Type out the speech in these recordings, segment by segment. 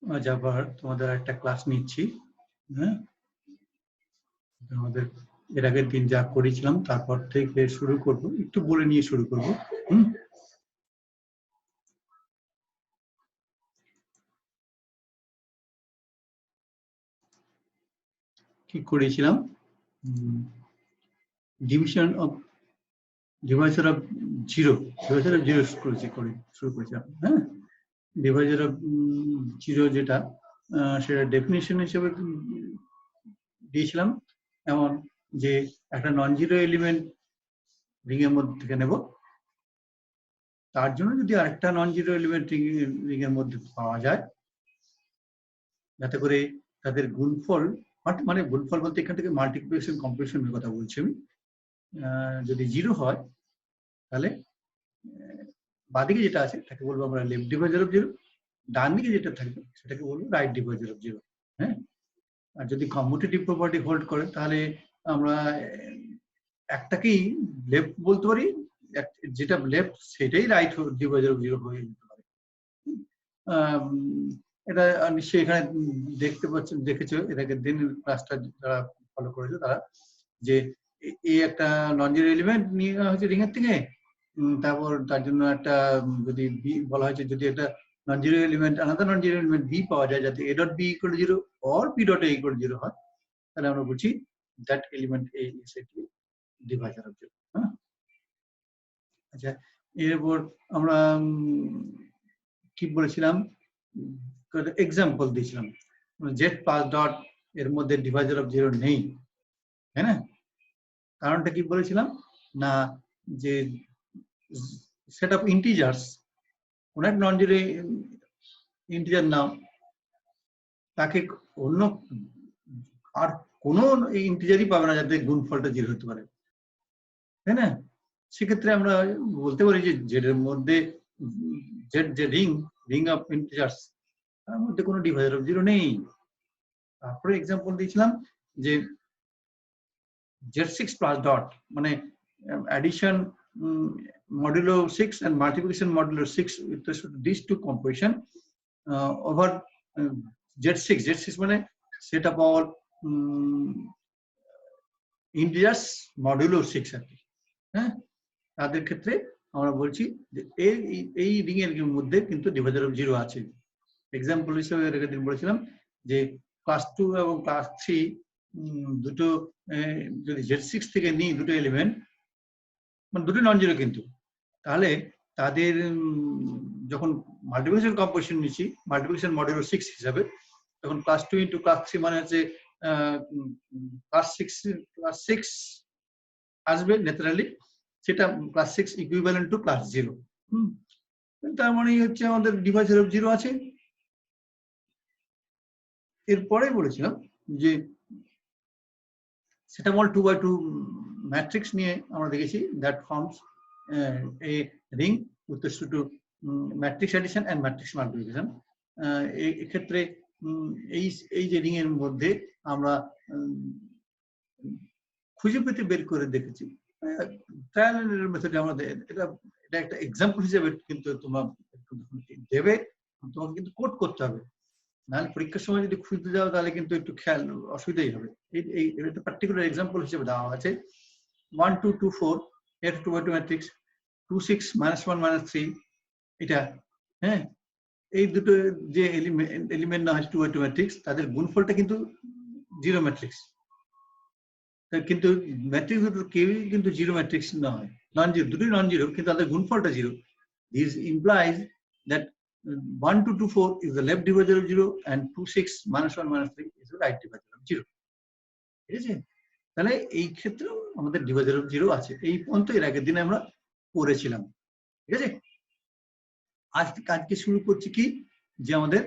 আজ আবার তোমাদের একটা ক্লাস নিচ্ছি। হ্যাঁ, আমাদের এর আগের দিন যা করেছিলাম তারপর থেকে শুরু করব, একটু বলে নিয়ে শুরু করব। কি করেছিলাম? Division of Deviser of zero, divisor of zero শুরু করেছিলাম। হ্যাঁ, ডিভাইজার অফ জিরো যেটা সেটা ডেফিনিশন হিসেবে দিয়েছিলাম এমন যে একটা নন জিরো এলিমেন্ট রিং এর মধ্যে থেকে নেব, তার জন্য যদি আরেকটা নন জিরো এলিমেন্ট রিং এর মধ্যে পাওয়া যায়, যাতে করে তাদের গুণফল, মানে গুণফল বলতে এখান থেকে মাল্টিপ্লিকেশন কম্পিটিশনের কথা বলছি আমি, যদি জিরো হয় তাহলে বাদিকে যেটা আছে তাকে বলবো আমরা লেফট ডিভাইজার অফ জিরো, ডান দিকে যেটা থাকবে সেটাকে বলবো রাইট ডিভাইজার অফ জিরো। হ্যাঁ, আর যদি কমিউটেটিভ প্রপার্টি হোল্ড করে তাহলে আমরা একটাকেই লেফট বলতে পারি, যেটা লেফট সেটাই রাইট ডিভাইজার অফ জিরো হয়ে যেতে পারে। এটা নিশ্চয়ই এখানে দেখতে পাচ্ছেন, দেখেছো এর আগের দিন ক্লাসটা যারা ফলো করেছো তারা, যে এই একটা নন জিরো এলিমেন্ট নিয়ে হয়েছে রিং এর থেকে, তারপর তার জন্য একটা যদি বি বলা হয়েছে, যদি একটা নন জিরো এলিমেন্ট আলাদা নন জিরো এলিমেন্ট বি পাওয়া যায় যাতে A dot B equal to zero or P dot A equal to zero হয়, তাহলে আমরা বলছি that element A is a divisor of zero. হ্যাঁ, আচ্ছা, এরপর আমরা কি বলেছিলাম, এক্সাম্পল দিয়েছিলাম জেড প্লাস ডট এর মধ্যে ডিভাইজার অফ জিরো নেই, তাই না? কারণটা কি বলেছিলাম না, যে সেট অফ ইন্টিজার্স, কোন এক নন জিরো ইন্টিজার নাও, তাকে অন্য আর কোনো ইন্টিজারই পাবে না যাতে গুণফলটা জিরো হতে পারে, তাই না? সেক্ষেত্রে আমরা বলতে পারি যে জেড এর মধ্যে, জেড যে রিং অফ ইন্টিজার্স, তার মধ্যে কোনো ডিভাইজার অফ জিরো নেই। তারপরে এক্সাম্পল দিয়েছিলাম যে Z6 plus dot, মানে addition modulo 6 and multiplication modulo 6 with respect to these two composition over Z6 মানে set of all integers modulo 6 আর কি। হ্যাঁ, তাদের ক্ষেত্রে আমরা বলছি যে এই রিং এর মধ্যে কিন্তু ডিভাইজার অফ জিরো আছে। এক্সাম্পল হিসেবে এর আগের দিন বলেছিলাম যে ক্লাস 2 এবং ক্লাস 3 দুটো যদি Z6 থেকে নিই দুটো এলিমেন্ট, মানে দুটো নন জিরো কিন্তু, তাহলে তাদের যখন মাল্টিপ্লিকেশন কম্পোজিশন নিচ্ছি মাল্টিপ্লিকেশন মডুলো 6 হিসাবে, তখন ক্লাস 2 ইন্টু ক্লাস 3 মানে হচ্ছে ক্লাস 6 আসবে ন্যাচারালি, সেটা ক্লাস 6 ইকুইভ্যালেন্ট টু ক্লাস 0। তার মানে হচ্ছে আমাদের ডিভাইজার অফ জিরো আছে। এরপরে বলেছিলাম যে সেটা বল 2x2 ম্যাট্রিক্স নিয়ে আমরা দেখেছি that forms a ring with respect to matrix addition and matrix multiplication. এই ক্ষেত্রে এই যে রিং এর মধ্যে আমরা খুঁজে পেতে বের করে দেখেছি ট্রায়াল এন্ড এরর মেথডে আমাদের, এটা একটা এক্সাম্পল হিসেবে কিন্তু তোমরা দেবে, তোমাকে কিন্তু কোড করতে হবে, নাহলে পরীক্ষার সময় যদি খুঁজতে যাও তাহলে কিন্তু একটু খেয়াল অসুবিধাই হবে। এই এটা পার্টিকুলার এক্সাম্পল হিসেবে দেওয়া আছে 1 2 2 4 এর 2x2 ম্যাট্রিক্স, 2 6 -1 -3 এটা। হ্যাঁ, এই দুটো যে এলিমেন্ট না হয় 2x2 ম্যাট্রিক্স, তাদের গুণফলটা কিন্তু জিরো ম্যাট্রিক্স, কিন্তু ম্যাট্রিক্স দুটো কেউই কিন্তু জিরো ম্যাট্রিক্স নয়, নন জিরো, দুটোই নন জিরো কিন্তু তাদের গুণফলটা zero. This implies that 1 2 2 4 is the left divisor of 0 and 2 6 -1 -3 is the right divisor of 0। ঠিক আছে, তাহলে এই ক্ষেত্রেও আমাদের ডিভাইজার অফ জিরো আছে। এই পর্যন্ত এর আগের দিনে আমরা পড়েছিলাম। ঠিক আছে, আজকে শুরু করছি কি, যে আমাদের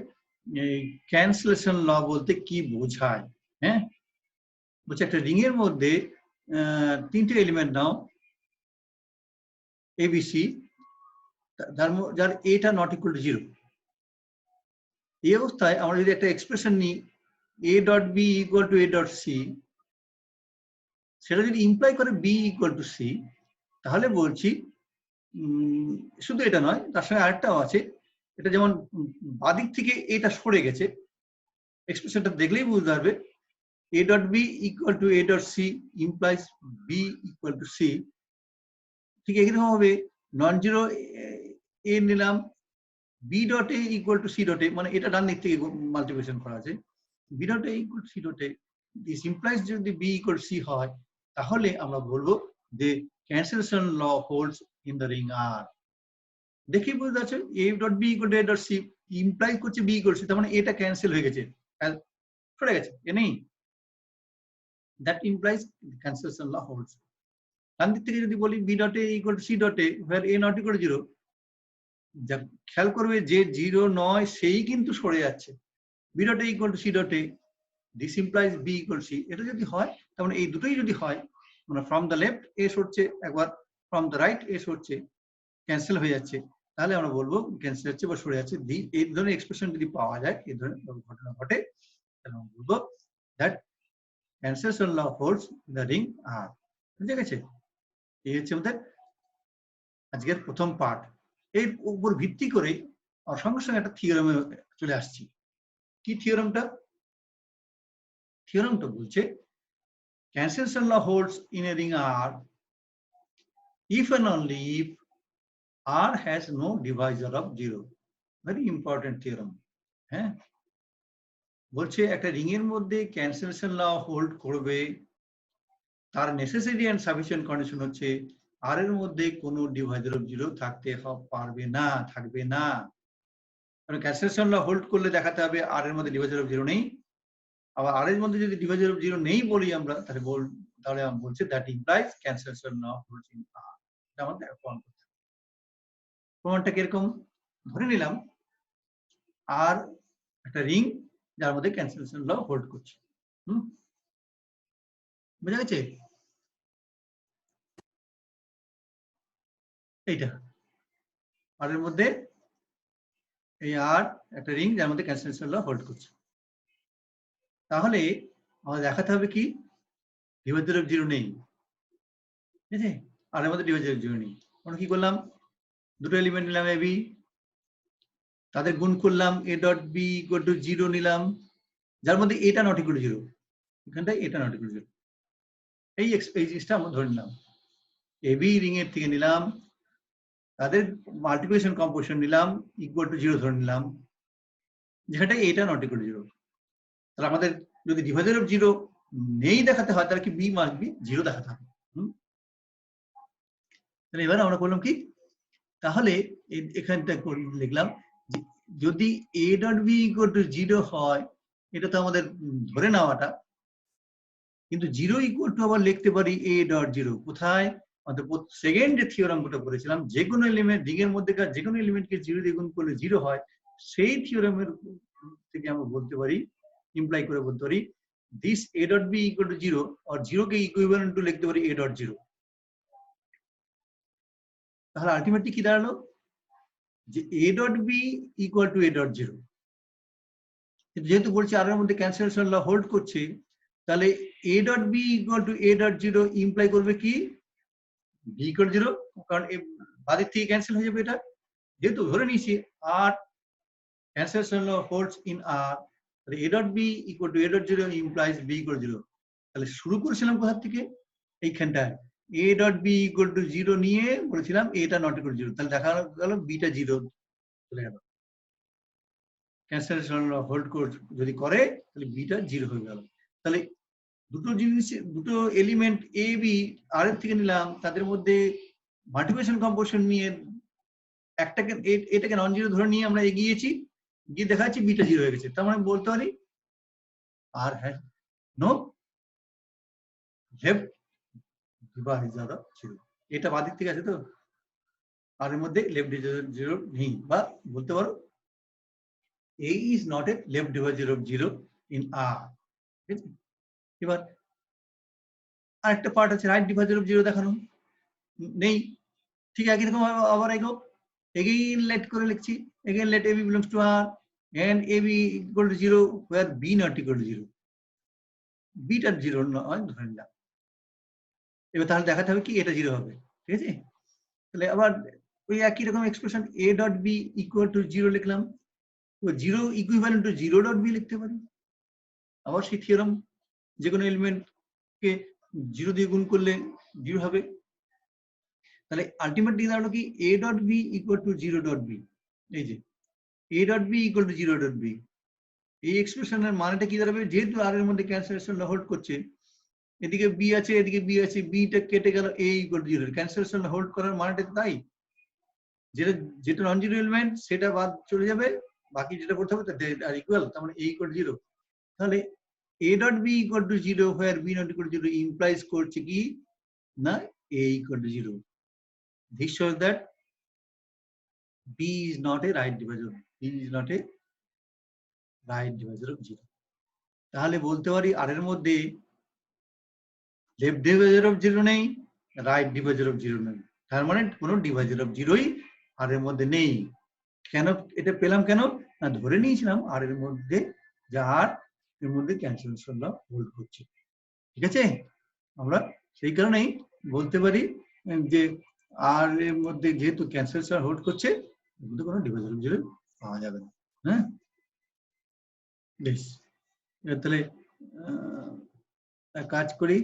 ক্যান্সেলেশন ল বলতে কি বোঝায়। হ্যাঁ, বলছে একটা রিং এর মধ্যে তিনটে এলিমেন্ট নাও এবিসি, যার এটা নট ইকুয়াল টু জিরো। এই অবস্থায় আমরা যদি একটা এক্সপ্রেশন নিই A dot B equal to A dot C, সেটা যদি ইমপ্লাই করে বি ইকুয়াল টু সি, তাহলে বলছি শুধু এটা নয়, তার সঙ্গে আরেকটাও আছে, এটা যেমন বাদিক থেকে এটা সরে গেছে, এক্সপ্রেশনটা দেখলেই বুঝতে পারবে a dot b equal to a dot c implies b equal to c। ঠিক এরকম হবে নন জিরো a নিলাম, b dot a equal to c dot a, মানে এটা ডান দিক থেকে মাল্টিপ্লিকেশন করা আছে, b dot a equal to c dot a, this implies যদি b equal to c হয় তাহলে আমরা বলবো যে cancellation law holds in the ring R। দেখি বুঝতে পারছো a dot b equal to a dot c imply করছে b equal to c, তার মানে এটা ক্যান্সেল হয়ে গেছে, সরে গেছে, এ নেই, that implies cancellation law holds। ডান দিক থেকে যদি বলি b dot a equal to c dot a where a not equal to 0, যা খেয়াল করবে যে 0 নয় সেই কিন্তু সরে যাচ্ছে, b dot a equal to c dot a, this implies b equal to c। এটা যদি হয় তার মানে এই দুটোই যদি হয়, মানে from the left a সরছে একবার, from the right a সরছে, ক্যান্সেল হয়ে যাচ্ছে, তাহলে আমরা বলবো ক্যান্সেল হচ্ছে বা সরে যাচ্ছে। এই ধরনের এক্সপ্রেশন যদি পাওয়া যায়, এই ধরনের ঘটনা ঘটে, তাহলে আমরা বলবো that cancellation law holds in the ring R। বুঝে গেছে? এই হচ্ছে আমাদের আজকের প্রথম পার্ট। এর উপর ভিত্তি করে সঙ্গে সঙ্গে একটা থিওরামে চলে আসছি। কি থিওরামটা? থিওরামটা বলছে cancellation law holds in a ring R if and only if R has no divisor of 0। very important theorem। হ্যাঁ, বলছে একটা রিং এর মধ্যে ক্যান্সেলেশন ল হোল্ড করবে, তার নেসেসারি এন্ড সাফিসিয়েন্ট কন্ডিশন হচ্ছে আর এর মধ্যে কোনো ডিভাইজার অফ 0 থাকতে পারবে না, থাকবে না। কারণ ক্যান্সেলেশন ল হোল্ড করলে দেখাতে হবে আর এর মধ্যে ডিভাইজার অফ 0 নেই, আবার আর এর মধ্যে যদি ডিভাইজার অফ 0 নেই বলি আমরা, তাহলে আমরা বলছি that implies cancellation law holds in R. এটা আমাদের প্রমাণ করতে হবে। প্রমাণটা কিরকম? ধরে নিলাম আর একটা রিং যার মধ্যে ক্যান্সেলেশন ল হোল্ড করছে। বুঝা গেছে? এইটা আর এর মধ্যে এই আর একটা রিং যার মধ্যে ক্যান্সেলেশন ল হোল্ড করছে, তাহলে আমাদের দেখাতে হবে কি ডিভাইজার অফ 0 নেই। ঠিক আছে? আর এর মধ্যে ডিভাইজার অফ 0 নেই। আমরা কি করলাম? দুটো এলিমেন্ট নিলাম a b, তাদের গুণ করলাম a dot b equal to 0 নিলাম, যার মধ্যে এটা নট ইকুয়াল টু 0, এখানটায় এটা নট ইকুয়াল টু 0। এই জিনিসটা আমরা ধরে নিলাম। a b রিং এর থেকে নিলাম, তাদের মাল্টিপ্লিকেশন কম্পোজিশন নিলাম, ইকুয়াল টু 0 ধরে নিলাম, যেখানটা এটা নট ইকুয়াল টু 0। তাহলে আমাদের যদি ডিভাইজার অফ 0 নেই দেখাতে হয়, তাহলে কি b মাস্ট বি 0 দেখাতে হবে। তাহলে এবার আমরা করলাম কি, তাহলে এখানটা লিখলাম যদি a dot b equal to 0 হয়, এটা তো আমাদের ধরে নেওয়াটা, কিন্তু 0 ইকুয়াল টু আবার লিখতে পারি a ডট 0 কোথায়? অর্থাৎ সেকেন্ড যে থিওরামটা করেছিলাম, যে কোনো এলিমেন্ট রিং এর মধ্যেকার যে কোনো এলিমেন্টকে 0 দিয়ে গুণ করলে 0 হয়, সেই থিওরামের থেকে আমরা বলতে পারি, ইমপ্লাই করে বলতে পারি this a dot b equal to 0 আর 0 কে ইকুইভ্যালেন্ট টু লিখতে পারি a ডট 0। তাহলে আলটিমেটলি কি দাঁড়ালো যে a dot b equal two a dot 0। কিন্তু যেহেতু বলছি আর এর মধ্যে ক্যান্সেলেশন ল হোল্ড করছে, তাহলে a dot b equal two a dot 0 imply করবে কি b ইকুয়াল 0, কারণ বাদিক থেকে ক্যান্সেল হয়ে যাবে। এটা যেহেতু ধরে নিয়েছি আর ক্যান্সেলেশন ল হোল্ডস ইন আর, তাহলে a dot b equal two a dot 0 implies b equal 0। তাহলে শুরু করেছিলাম কোথা থেকে? এইখানটায় a dot b equal to 0 নিয়ে বলেছিলাম এটা নট ইকুয়াল 0, তাহলে দেখা গেল বিটা 0 চলে গেল। ক্যান্সেলেশন ল হোল্ড যদি করে তাহলে বিটা 0 হয়ে গেল। তাহলে দুটো জিনিস, দুটো এলিমেন্ট এ বি আর এর থেকে নিলাম, তাদের মধ্যে মাল্টিপ্লিকেশন কম্পোজিশন নিয়ে একটাকে এটাকে নন জিরো ধরে নিয়ে আমরা এগিয়েছি, গিয়ে দেখা যাচ্ছে বিটা 0 হয়ে গেছে। তার মানে বলতে পারি R has no left divisor of 0। এটা বাদিক থেকে আছে তো, আর এর মধ্যে লেফট ডিভাইজার 0 নেই, বা বলতে পারো A is not a left divisor of 0 in R। এবার আরেকটা পার্ট আছে রাইট ডিভাইজার অফ 0 দেখানো নেই। ঠিক একই রকম আবার এগেইন লেট করে লিখছি, again let AB belongs to R and AB equal to 0 where B not equal to 0। B টা 0 নয় ধরে নিলাম। এবার তাহলে দেখাতে হবে কি এটা 0 হবে। ঠিক আছে? তাহলে আবার ওই একই রকম expression a dot b equal to 0 লিখলাম, 0 ইকুইভ্যালেন্ট টু 0 ডট b লিখতে পারি। আবার সেই থিওরাম, যে কোনো এলিমেন্টকে 0 দিয়ে গুণ করলে 0 হবে। তাহলে আলটিমেটলি দাঁড়ালো কি a dot b equal to 0 dot b। এই যে a dot b equal to 0 dot b, এই এক্সপ্রেশনের মানেটা কি দাঁড়াবে? যেহেতু আর এর মধ্যে ক্যান্সেলেশন হোল্ড করছে, এদিকে b আছে এদিকে b আছে, b টা কেটে গেল, a equal to 0। Cancellation hold করার মানেটা তাই, যেটা যেটা নন জিরো এলিমেন্ট সেটা বাদ চলে যাবে, বাকি যেটা করতে হবে দে আর ইকুয়াল, তার মানে a ইকুয়াল টু 0। তাহলে a dot b equal to 0 where b not equal to 0 implies করছে কি না a equal to 0। This shows that b is not a right divisor, b is not a right divisor of 0। তাহলে বলতে পারি আর এর মধ্যে left divisor of 0 নেই, right divisor of 0 নেই, তার মানে কোনো ডিভাইজার অফ 0ই আর এর মধ্যে নেই। কেন এটা পেলাম? কেন না, ধরে নিয়েছিলাম আর এর মধ্যে যার এর মধ্যে ক্যান্সেলেশন ল হোল্ড করছে। ঠিক আছে, আমরা সেই কারণেই বলতে পারি যে আর এর মধ্যে যেহেতু ক্যান্সেলেশন হোল্ড করছে, এর মধ্যে কোনো ডিভাইজার অফ 0 পাওয়া যাবে না। হ্যাঁ, বেশ, তাহলে কাজ করি।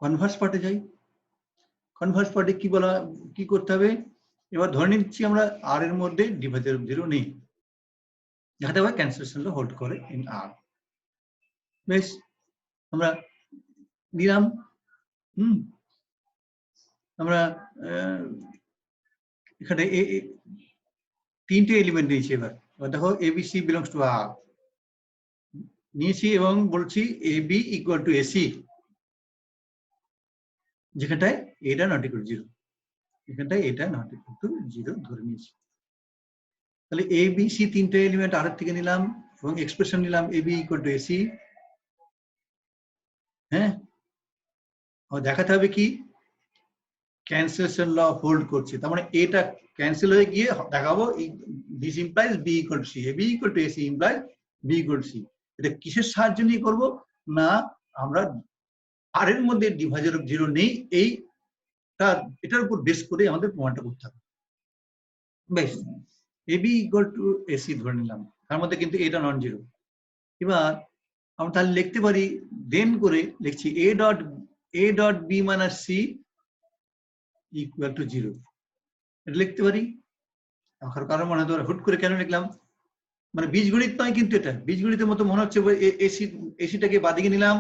কনভার্স পার্টে যাই। কনভার্স পার্টে কি বলা, কি করতে হবে? এবার ধরে নিচ্ছি আমরা আর এর মধ্যে ডিভাইজার অফ 0 নেই, যাতে আবার ক্যান্সেলেশন হোল্ড করে ইন আর। বেশ, আমরা দিলাম। আমরা এখানে তিনটে এলিমেন্ট নিয়েছি। এবার দেখো ABC বিলংস টু আর নিয়েছি এবং বলছি AB ইকুয়াল টু AC, যেখানটায় এটা নট ইকুয়াল টু 0, এখানটায় এটা নট ইকুয়াল টু 0 ধরে নিয়েছি। তাহলে ABC তিনটে এলিমেন্ট আর থেকে নিলাম এবং এক্সপ্রেশন নিলাম AB ইকুয়াল টু AC। হ্যাঁ, দেখাতে হবে কি ক্যান্সেলেশন ল হোল্ড করছে, তার মানে এটা ক্যান্সেল হয়ে গিয়ে দেখাবো this implies B equal two C, AB equal to AC implies B equal two C। এটা কিসের সাহায্য নিয়ে করব না, আমরা আর এর মধ্যে ডিভাইজার অফ 0 নেই, এইটা এটার উপর বেস করে আমাদের প্রমাণটা করতে হবে। বেশ, AB ইকুয়াল টু AC ধরে নিলাম, তার মধ্যে কিন্তু এটা নন জিরো। এবার আমরা তাহলে লিখতে পারি, দেন করে লিখছি A dot B minus C equal to 0, এটা লিখতে পারি। কারণ মনে হয় হুট করে কেন লিখলাম, মানে বীজগণিত নয় কিন্তু এটা বীজগণিতের মতো মনে হচ্ছে। এসিটাকে বাদিকে নিলাম,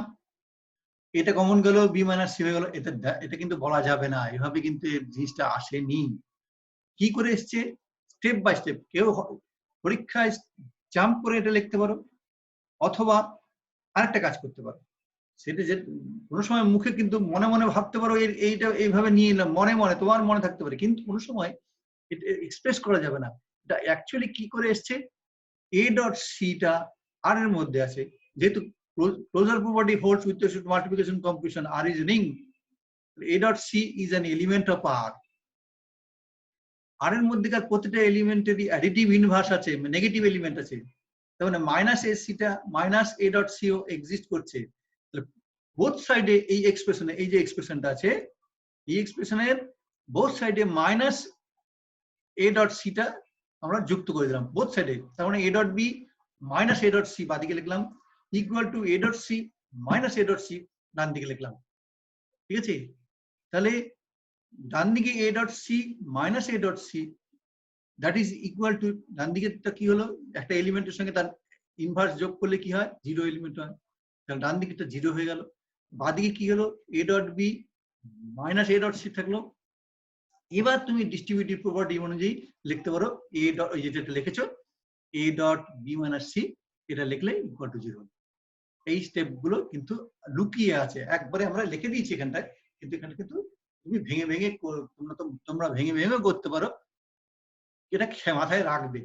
এটা কমন গেল, বি মাইনাস সি হয়ে গেল। এটা কিন্তু বলা যাবে না, এভাবে কিন্তু জিনিসটা আসেনি। কি করে এসছে? Step by step. কেউ পরীক্ষায় জাম্প করে এটা লিখতে পারো, অথবা আরেকটা কাজ করতে পারো, সেটা যে কোনো সময় মুখে কিন্তু মনে মনে ভাবতে পারো এইটা এইভাবে নিয়ে এলাম, মনে মনে তোমার মনে থাকতে পারে, কিন্তু কোনো সময় এটা এক্সপ্রেস করা যাবে না। এটা অ্যাকচুয়ালি কি করে এসছে, A ডট সিটা আর এর মধ্যে আছে, যেহেতু closure property holds with respect to multiplication computation, R is ring, A dot C is an element of R। আর এর মধ্যেকার প্রতিটা এলিমেন্টেরই অ্যাডিটিভ ইনভার্স আছে, নেগেটিভ এলিমেন্ট আছে, তার মানে মাইনাস এ সিটা মাইনাস এ ডট সিও এক্সিস্ট করছে। বোথ সাইডে এই এক্সপ্রেশনে, এই যে এক্সপ্রেশনটা আছে, এই এক্সপ্রেশনের বোথ সাইডে মাইনাস এ ডট সিটা আমরা যুক্ত করে দিলাম বোথ সাইডে, তার মানে a dot B minus A dot c বাদিকে লিখলাম equal to A dot c minus A dot c ডান দিকে লিখলাম। ঠিক আছে, তাহলে ডান দিকে a dot c minus A dot c that is equal to, ডান দিকেরটা কি হলো, একটা এলিমেন্টের সঙ্গে তার ইনভার্স যোগ করলে কি হয়, 0 এলিমেন্ট হয়, তাহলে ডান দিকেরটা 0 হয়ে গেল। বাদিকে কি হলো, A dot B minus A dot C থাকলো। এবার তুমি ডিস্ট্রিবিউটিভ প্রপার্টি অনুযায়ী লিখতে পারো এ ডট, যেটা লিখেছো a dot B minus c, এটা লিখলে ইকুয়াল টু 0। এই স্টেপ গুলো কিন্তু লুকিয়ে আছে, একবারে আমরা লিখে দিয়েছি এখানটায়, কিন্তু এখানে কিন্তু তুমি ভেঙে ভেঙে তোমরা ভেঙে ভেঙে করতে পারো, এটা মাথায় রাখবে।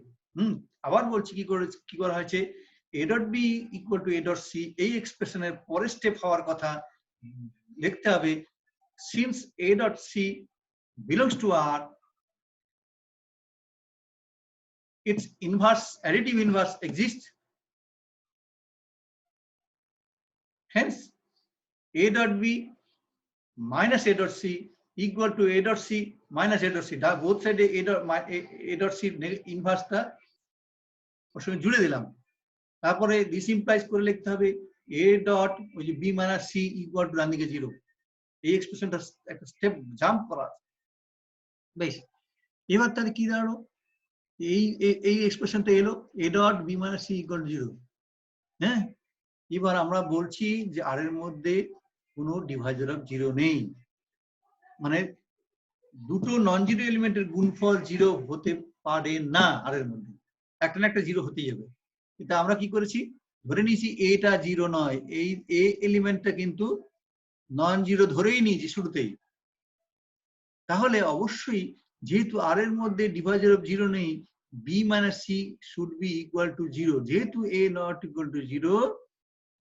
আবার বলছি কি করা হয়েছে, A dot B equal to A dot C, এই এক্সপ্রেশনের পরের স্টেপ হওয়ার কথা লিখতে হবে, since A dot C belongs to R, its inverse, additive inverse exists, Hence a dot b minus a dot c equal to a dot c minus a dot c. Both side a dot c ইনভার্সটা ওর সঙ্গে জুড়ে দিলাম। তারপরে this implies করে লিখতে হবে a dot ওই যে b minus c equal to ডান দিকে 0। এই এক্সপ্রেশনটা একটা স্টেপ জাম্প করা। বেশ, এবার তাহলে কি দাঁড়ালো? এই এক্সপ্রেশনটা এলো a dot b minus c equal to 0। হ্যাঁ, এবার আমরা বলছি যে আর এর মধ্যে কোনো ডিভাইজার অফ 0 নেই, মানে দুটো নন জিরো এলিমেন্টের গুণফল 0 হতে পারে না আর এর মধ্যে, একটা না একটা 0 হতেই যাবে। কিন্তু আমরা কি করেছি, ধরে নিয়েছি এটা 0 নয়, এই এ এলিমেন্টটা কিন্তু নন জিরো ধরেই নিয়েছি শুরুতেই। তাহলে অবশ্যই যেহেতু আর এর মধ্যে ডিভাইজার অফ 0 নেই, b minus c should be equal to 0। যেহেতু a not equal to 0,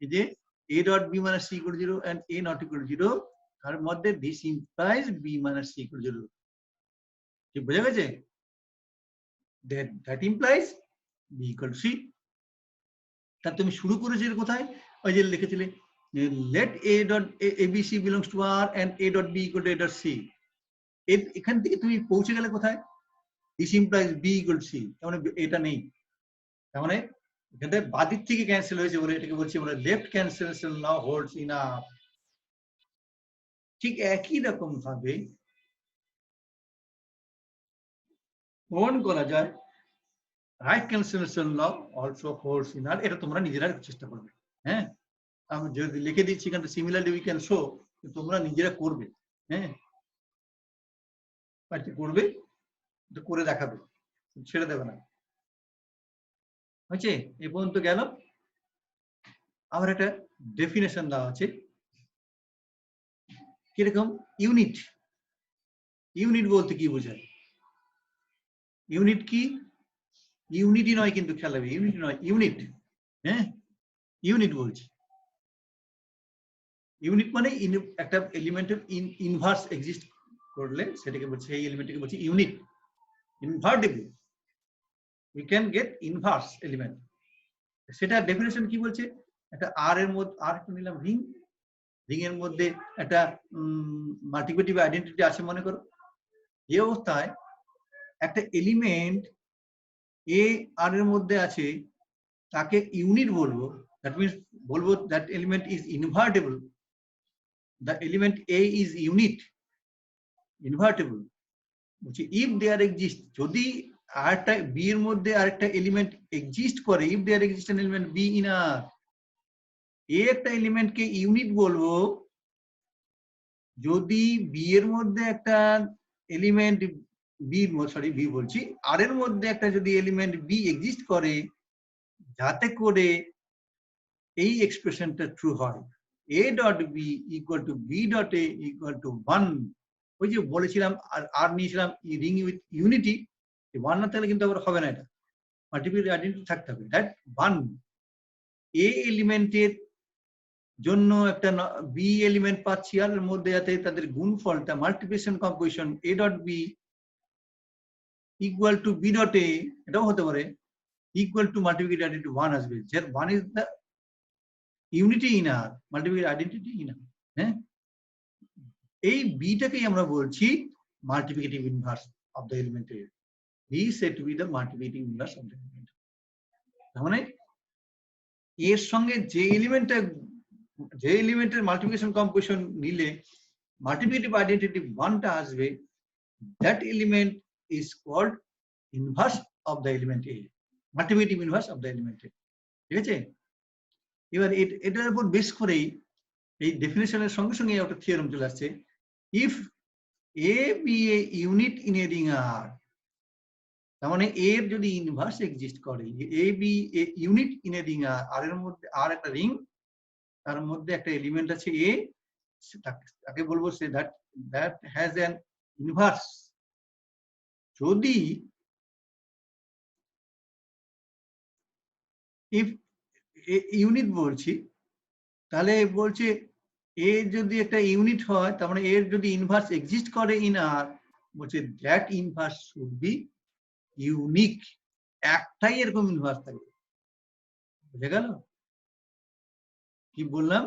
এই যে a dot b minus c equal to 0 and a not equal to 0, তার মধ্যে this implies b minus c equal to 0। ঠিক বোঝা গেছে? that implies b equal to c। তা তুমি শুরু করেছিলে কোথায়? ওই যে লিখেছিলে let a dot abc belongs to r and a dot b equal to a dot c। এখান থেকে তুমি পৌঁছে গেলে কোথায়? this implies b equal to c। তার মানে এটা নেই, তার মানে এখানে বাদিক থেকে ক্যান্সেল হয়েছে বলে এটাকে বলছি আমরা লেফট ক্যান্সেলেশন নাও হোল্ডস ইনাফ। ঠিক একই রকম ভাবে প্রমাণ করা যায় রাইট ক্যান্সেলেশন ল অলসো হোল্ডস ইনাফ। এটা তোমরা নিজেরা চেষ্টা করবে। হ্যাঁ, আমি যদি লিখে দিচ্ছি এখানে সিমিলারলি উই ক্যান শো, তোমরা নিজেরা করবে। হ্যাঁ, করবে, করে দেখাবে, ছেড়ে দেবে না। হয়েছে? এ পর্যন্ত গেল। আবার একটা ডেফিনেশন দেওয়া আছে কিরকম, ইউনিট। ইউনিট বলতে কি বোঝায়? ইউনিট কি? ইউনিটি নয় কিন্তু, খেয়াল রাখবে, ইউনিট নয়, ইউনিট। হ্যাঁ, ইউনিট বলছি। ইউনিট মানে একটা এলিমেন্টের ইনভার্স এক্সিস্ট করলে সেটাকে বলছে, এই এলিমেন্টকে বলছি unit. Invertible, we can get inverse element. সেটা ডেফিনেশন কি বলছে? একটা আর এর মধ্যে, আর একটু নিলাম রিং, রিং এর মধ্যে একটা মাল্টিপ্লিকেটিভ আইডেন্টিটি আছে মনে করো। এই অবস্থায় একটা এলিমেন্ট এ আর এর মধ্যে আছে, তাকে ইউনিট বলবো। দ্যাট মিন্স বলবো that element is invertible, the element A is unit, invertible. বলছি ইফ দেয়ার এক্সিস্ট, যদি আরেকটা বি এর মধ্যে আরেকটা এলিমেন্ট এক্সিস্ট করে, if there exist an element b in R, a একটা এলিমেন্টকে ইউনিট বলবো যদি বি এর মধ্যে একটা এলিমেন্ট বি, সরি বি বলছি, আর এর মধ্যে একটা যদি এলিমেন্ট বি এক্সিস্ট করে, যাতে করে এই এক্সপ্রেশনটা ট্রু হয়, a dot B equal to B dot A equal to 1। ওই যে বলেছিলাম আর নিয়েছিলাম রিং উইথ ইউনিটি, 1 না থাকলে কিন্তু আবার হবে না, এটা মাল্টিপ্লিকেটিভ আইডেন্টিটি থাকতে হবে। দ্যাট 1 এ এলিমেন্টের জন্য একটা বি এলিমেন্ট পাচ্ছি, আর এর মধ্যে যাতে তাদের গুণফলটা multiplication composition a dot B equal to B dot a, এটাও হতে পারে, ইকুয়াল টু মাল্টিপ্লিকেটিভ আইডেন্টিটি 1 আসবে, যার 1 is the unity in R, multiplicative identity in R. হ্যাঁ, এই বিটাকেই আমরা বলছি মাল্টিপ্লিকেটিভ ইনভার্স অফ দ্য এলিমেন্টের। B said to be the multiplicative inverse of the element. তার মানে এর সঙ্গে যে এলিমেন্টের মাল্টিপ্লিকেশন কম্পোজিশন নিলে মাল্টিপ্লিকেটিভ আইডেন্টিটি 1টা আসবে, that element is called inverse of the element a, multiplicative inverse of the element a. ঠিক আছে? এবার এটার উপর বেস করেই এই ডেফিনেশনের সঙ্গে সঙ্গে একটা থিওরেম চলে আসছে, if a B a unit in a ring R, তার মানে এর যদি ইনভার্স এক্সিস্ট করে, a B a unit in a ring R এর মধ্যে আর একটা রিং, তার মধ্যে একটা এলিমেন্ট আছে এ, তাকে বলবো say that has an inverse. যদি ইফ ইউনিট বলছি, তাহলে বলছে এ যদি একটা ইউনিট হয়, তার মানে এর যদি ইনভার্স এক্সিস্ট করে ইন আর, বলছে that inverse should be unique. একটাই এরকম ইনভার্স থাকবে। বুঝে গেল কি বললাম?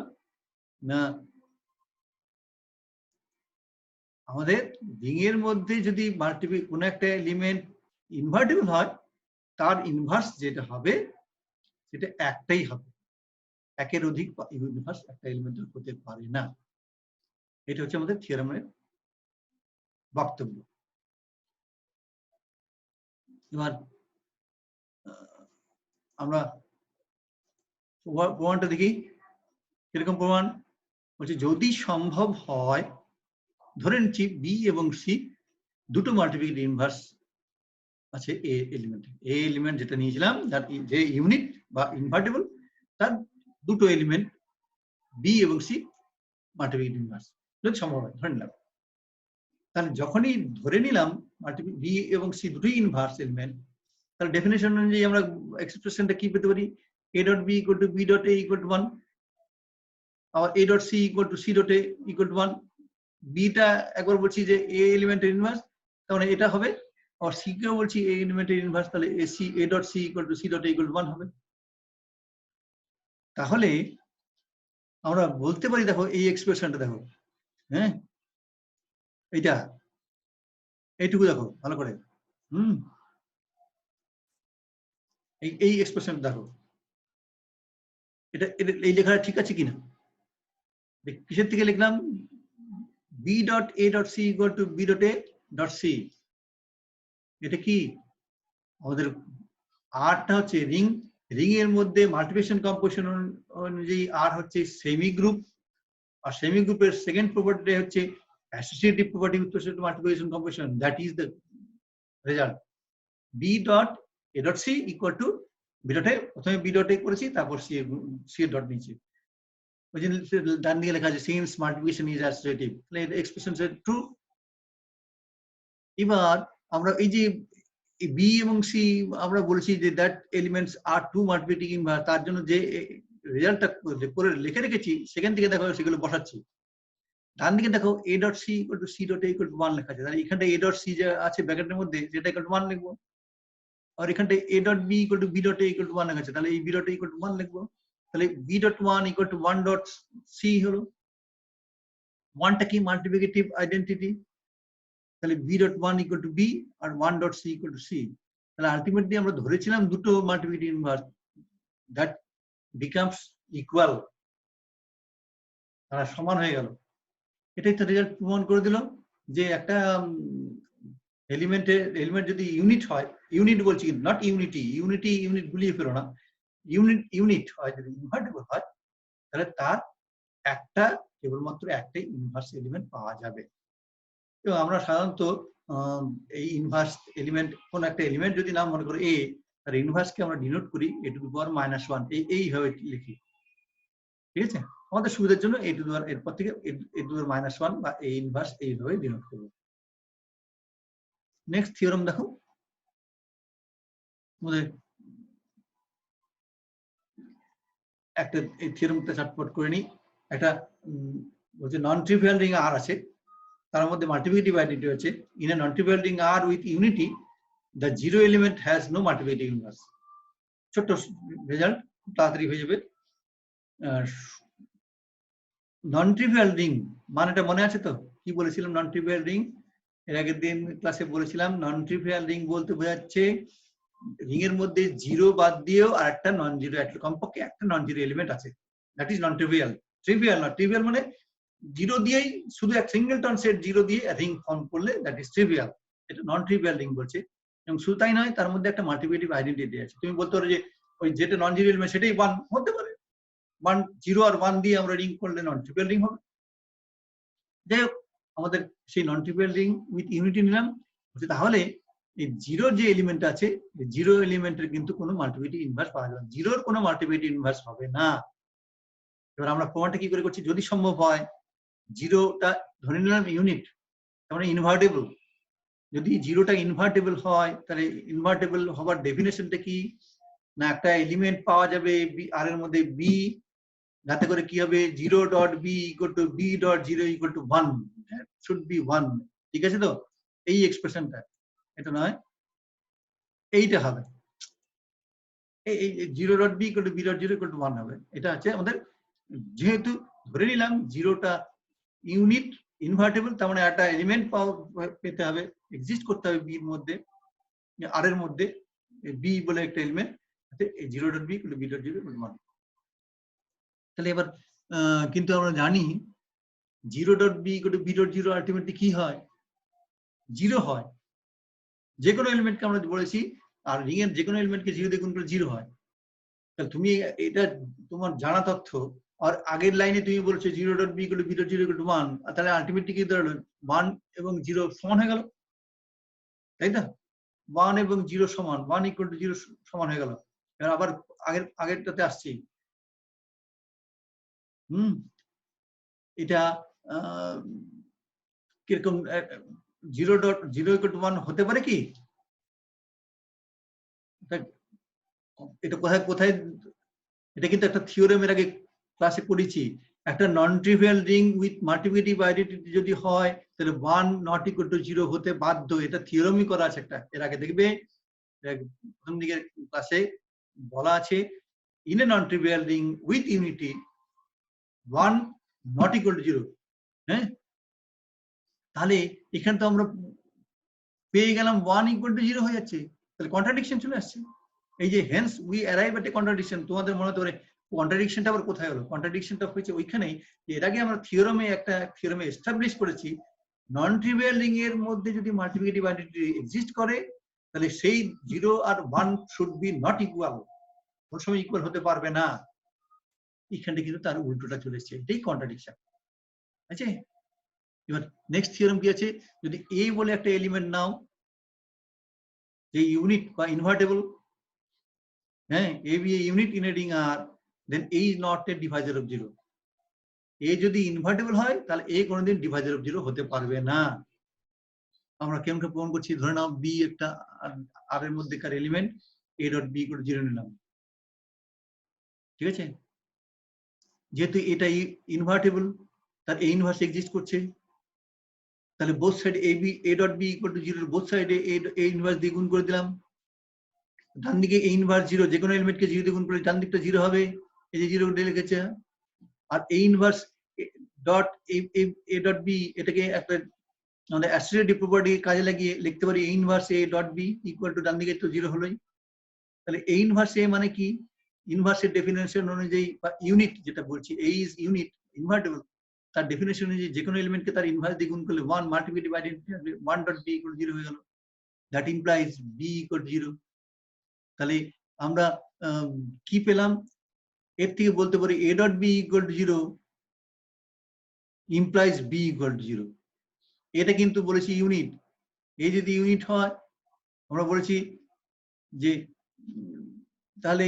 না আমাদের রিং এর মধ্যে যদি মাল্টিপল কোন একটা এলিমেন্ট ইনভার্টেবল হয় তার ইনভার্স যেটা হবে সেটা একটাই হবে, একের অধিক ইনভার্স একটা এলিমেন্টের হতে পারে না। এটা হচ্ছে আমাদের থিওরামের বক্তব্য। এবার আমরা প্রমাণটা দেখি কিরকম প্রমাণ বলছে, যদি সম্ভব হয় ধরে নিচ্ছি বি এবং সি দুটো মাল্টিপ্লিকেটিভ ইনভার্স আছে এ এলিমেন্টে। এ এলিমেন্ট যেটা নিয়েছিলাম যার যে ইউনিট বা ইনভার্টেবল তার দুটো এলিমেন্ট বি এবং সি মাল্টিপ্লিকেটিভ ইনভার্স যদি সম্ভব হয় ধরে নিলাম। তাহলে যখনই ধরে নিলাম মাল্টিপ্লিক বি এবং সি দুটোই ইনভার্স এলিমেন্ট, তাহলে ডেফিনেশন অনুযায়ী আমরা এক্সপ্রেশনটা কি পেতে পারি? a dot b equal to b dot a equal to 1, R a dot c equal to c dot a equal to 1। b টা একবার বলছি যে a এলিমেন্টের ইনভার্স, তাহলে এটা হবে। আর c কেও বলছি a এলিমেন্টের ইনভার্স, তাহলে a dot c equal to c dot a equal to 1 হবে। তাহলে আমরা বলতে পারি, দেখো এই এক্সপ্রেশনটা দেখো, হ্যাঁ এইটুকু দেখো ভালো করে, এই এক্সপ্রেশন দেখো, এটা এই লেখাটা ঠিক আছে কিনা? কিসের থেকে লিখলাম? b dot a dot c equal to b dot a dot c। এটা কি আমাদের আরটা হচ্ছে রিং, রিং এর মধ্যে মাল্টিপ্লিকেশন কম্পোজিশন অনুযায়ী আর হচ্ছে সেমি গ্রুপ, আর সেমি গ্রুপের সেকেন্ড প্রপার্টি হচ্ছে associative property with respect two multiplication composition, that is the result. b dot a dot c equal to b dot a, প্রথমে b dot a করেছি তারপর c dot নিচে, ওই যে ডান দিকে লেখা আছে সিন্স মাল্টিপ্লিকেশন ইজ অ্যাসোসিয়েটিভ, তাহলে এই এক্সপ্রেশনটা ট্রু। এবার আমরা এই যে বি এবং সি আমরা বলেছি যে that elements are two multiplicative inverse, তার জন্য যে রেজাল্টটা করে লিখে রেখেছি সেখান থেকে দেখো সেগুলো বসাচ্ছি। ডান দিকে দেখো a dot c equal to c dot a equal to 1 লেখা আছে, তাহলে এখানটা a dot c যে আছে ব্র্যাকেটের মধ্যে সেটা equal to 1 লিখবো, আর এখানটা a dot b equal to b dot a equal to 1 লেখা আছে, তাহলে এই b dot a equal to 1 লিখবো। তাহলে b dot 1 equal to 1 dot c হলো, 1টা কি মাল্টিপ্লিকেটিভ আইডেন্টিটি, তাহলে b dot 1 equal to b আর 1 dot c equal to c। তাহলে আলটিমেটলি আমরা ধরেছিলাম দুটো multiplicative inverse, that becomes equal, তারা সমান হয়ে গেল। এটাই তো রেজাল্ট প্রমাণ করে দিল যে একটা এলিমেন্ট যদি ইউনিট হয়, ইউনিট বলছি নট ইউনিটি, ইউনিট গুলিয়ে ফেলো না, ইউনিট হয় যদি ইনভার্টেবল হয় তাহলে তার একটা কেবলমাত্র একটাই ইনভার্স এলিমেন্ট পাওয়া যাবে। তো আমরা সাধারণত এই ইনভার্স এলিমেন্ট, কোন একটা এলিমেন্ট যদি নাম মনে করো এ, তার ইনভার্সকে আমরা ডিনোট করি a টু দি পাওয়ার -1, এইভাবে লিখি, ঠিক আছে? আমাদের সুবিধার জন্য a টু দি পাওয়ার, এরপর থেকে a টু দি পাওয়ার -1 বা a ইনভার্স এইভাবে ডিনোট করব। নেক্সট থিওরাম দেখো, আমাদের একটা এই থিওরামটা চটপট করে নিই। একটা বলছে নন ট্রিভিয়াল রিং আর আছে, তার মধ্যে মাল্টিপ্লিকেটিভ আইডেন্টিটি আছে। In a non trivial ring R with unity the zero element has no multiplicative inverse। ছোট্ট রেজাল্ট তাড়াতাড়ি হয়ে যাবে। নন ট্রিভিয়াল রিং মানেটা মনে আছে তো? কি বলেছিলাম নন ট্রিভিয়াল রিং? এর আগের দিন ক্লাসে বলেছিলাম নন ট্রিভিয়াল রিং বলতে বোঝাচ্ছে রিং এর মধ্যে জিরো বাদ দিয়েও আর একটা নন জিরো, কমপক্ষে একটা নন জিরো এলিমেন্ট আছে, that is non trivial. Trivial না, ট্রিভিয়াল মানে জিরো দিয়েই, শুধু এক সিঙ্গেলটন সেট জিরো দিয়ে রিং ফর্ম করলে দ্যাট ইজ ট্রিভিয়াল। এটা নন ট্রিভিয়াল রিং বলছে। এবং শুধু তাই নয়, তার মধ্যে একটা মাল্টিপ্লিকেটিভ আইডেন্টিটি আছে। তুমি বলতে পারো যে ওই যেটা নন জিরো এলিমেন্ট সেটাই 1 হতে পারে, 1 0 আর 1 দিয়ে আমরা রিং করলে নন ট্রিভিয়াল রিং হবে। যাই হোক, আমাদের সেই নন ট্রিভিয়াল রিং উইথ ইউনিটি নিলাম। তাহলে এই জিরো যে এলিমেন্ট আছে, জিরো এলিমেন্টের কিন্তু কোনো মাল্টিপ্লিকেটিভ ইনভার্স পাওয়া যাবে না, জিরোর কোনো মাল্টিপ্লিকেটিভ ইনভার্স হবে না। এবার আমরা প্রমাণটা কি করে করছি? যদি সম্ভব হয় জিরোটা ধরে নিলাম ইউনিট, তার মানে ইনভার্টেবল। যদি জিরোটা ইনভার্টেবল হয় তাহলে ইনভার্টেবল হবার ডেফিনেশনটা কি? না একটা এলিমেন্ট পাওয়া যাবে আর এর মধ্যে বি, যাতে করে কি হবে 0.b equal to b dot 0 equal to 1, should be 1, ঠিক আছে তো? এই এক্সপ্রেশনটা, এটা নয়, এইটা হবে, এই 0.b equal to b dot 0 equal to 1 হবে। এটা আছে আমাদের, যেহেতু ধরে নিলাম জিরোটা ইউনিট ইনভার্টেবল, তার মানে একটা এলিমেন্ট পেতে হবে, এক্সিস্ট করতে হবে বি এর মধ্যে, আর এর মধ্যে বি বলে একটা element, zero dot b b dot zero মান। তাহলে এবার কিন্তু আমরা জানি zero dot b b dot zero ultimately কি হয়, জিরো হয়। যে কোনো এলিমেন্টকে আমরা বলেছি, আর রিং এর যে কোনো এলিমেন্টকে জিরো দিয়ে গুণ করে জিরো হয়। তাহলে তুমি এটা তোমার জানা তথ্য, আর আগের লাইনে তুমি বলছো zero dot b b dot zero one, তাহলে আলটিমেটলি কি দাঁড়ালো, ওয়ান এবং জিরো সমান হয়ে গেল, তাই না? ওয়ান এবং জিরো সমান, ওয়ান ইকুয়াল টু জিরো সমান হয়ে গেল। এবার আবার আগেরটাতে আসছি। এটা কিরকম, zero dot zero equal to one হতে পারে কি? এটা কোথায় কোথায়, এটা কিন্তু একটা থিওরেমের আগে ক্লাসে পড়েছি। একটা নন trivial ring with multiplicative identity যদি হয়, তাহলে one not equal to zero হতে বাধ্য। এটা থিওরেমই করা আছে একটা, এর আগে দেখবে প্রথম দিকের ক্লাসে বলা আছে, in a non trivial ring with unity one not equal to zero. হ্যাঁ, তাহলে এখানে তো আমরা পেয়ে গেলাম ওয়ান ইকুয়াল টু জিরো হয়ে যাচ্ছে, তাহলে কন্ট্রাডিকশন চলে আসছে। এই যে Haynes we arrive at A contradiction, তোমাদের মনে হতে পারে কন্ট্রাডিকশনটা আবার কোথায় হলো? কন্ট্রাডিকশনটা হয়েছে ওইখানেই, এর আগে আমরা থিওরেমে এস্টাবলিশ করেছি, নন ট্রিভিয়াল রিং এর মধ্যে যদি মাল্টিপ্লিকেটিভ আইডেন্টিটি এক্সিস্ট করে, তাহলে সেই জিরো আর one should be not equal, কোন সময় ইকুয়াল হতে পারবে না। এখানে কিন্তু তার উল্টোটা চলে এসেছে, এটাই কন্ট্রাডিকশন আছে। এবার নেক্সট থিওরেম কি আছে, যদি এ বলে একটা এলিমেন্ট নাও, যে ইউনিট বা ইনভার্টেবল, হ্যাঁ, a B a unit in a ring R, then a is not a divisor of zero. A যদি ইনভার্টেবল হয়, তাহলে এ কোনোদিন ডিভাইজার অফ জিরো হতে পারবে না। আমরা কেমন প্রমাণ করছি, ধরে নাও বি একটা আর এর মধ্যেকার এলিমেন্ট, এ ডট বি করে জিরো নিলাম, ঠিক আছে? যেহেতু এটা ইনভার্টেবল, তার এ ইনভার্স এক্সিস্ট করছে, তাহলে বোথ সাইড এ B a dot B equal to zero, both সাইডে এ ইনভার্স দিয়ে গুণ করে দিলাম। ডান দিকে এ ইনভার্স জিরো, যে কোনো এলিমেন্টকে জিরো দিয়ে গুণ করলে ডান দিকটা জিরো হবে, এই যে জিরো লিখেছে। আর a inverse dot a dot b, এটাকে একটা মানে অ্যাসোসিয়েটিভ প্রপার্টি কাজে লাগিয়ে লিখতে পারি, a inverse a dot B equal to, ডান দিকে তো জিরো হলোই। তাহলে এ ইনভার্স এ মানে কি, ইনভার্সের ডেফিনেশন অনুযায়ী বা ইউনিট যেটা বলছি, এ ইজ ইউনিট ইনভার্টেবল, তার ডেফিনেশন অনুযায়ী যে কোনো এলিমেন্টকে তার ইনভার্স দিয়ে গুণ করলে ওয়ান মাল্টিপ্লিকেটিভ আইডেন্টিটি আসবে, one dot B equal zero হয়ে গেল, that implies b equal zero. তাহলে আমরা কি পেলাম, এর থেকে বলতে পারি a dot B equal to zero implies b equal to zero. এটা কিন্তু বলেছি ইউনিট, এই যদি ইউনিট হয়, আমরা বলেছি যে তাহলে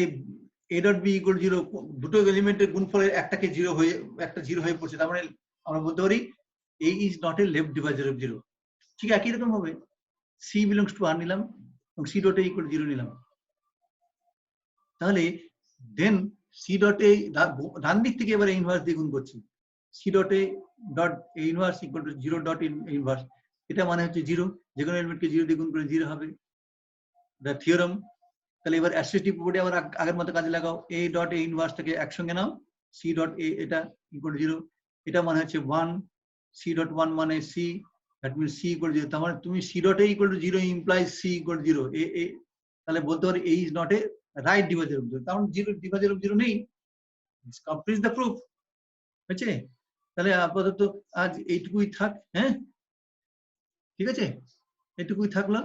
a dot B equal zero, দুটো এলিমেন্টের গুণফলের একটাকে জিরো হয়ে, একটা জিরো হয়ে পড়ছে, তার মানে আমরা বলতে পারি a is not a left divisor of zero. ঠিক একই রকম হবে, সি বিলংস টু আর নিলাম এবং সি ডট এ ইকুয়াল জিরো নিলাম, তাহলে দেন সি ডট এ ডান দিক থেকে এবার ইনভার্স দিয়ে গুণ করছি, c dot a dot a inverse equal to zero dot inverse, এটা মানে হচ্ছে জিরো, যে কোনো এলিমেন্টকে জিরো দিয়ে গুণ করে জিরো হবে, দ্য থিওরাম। তাহলে এবার অ্যাসোসিয়েটিভ প্রপার্টি আবার আগের মতো কাজে লাগাও, এ ডট এ ইনভার্সটাকে একসঙ্গে নাও, সি ডট এ এটা ইকুয়াল টু জিরো, এটা মানে হচ্ছে ওয়ান, সি ডট ওয়ান মানে c, that means c equal zero, তার মানে তুমি c dot A equal to zero implies c equal zero, এ তাহলে বলতে পারি a is not a right divisor of zero, কারণ জিরো ডিভাইজার অফ জিরো নেই, কমপ্লিট দ্য প্রুফ। হয়েছে? তাহলে আপাতত আজ এইটুকুই থাক, হ্যাঁ, ঠিক আছে, এইটুকুই থাকলো।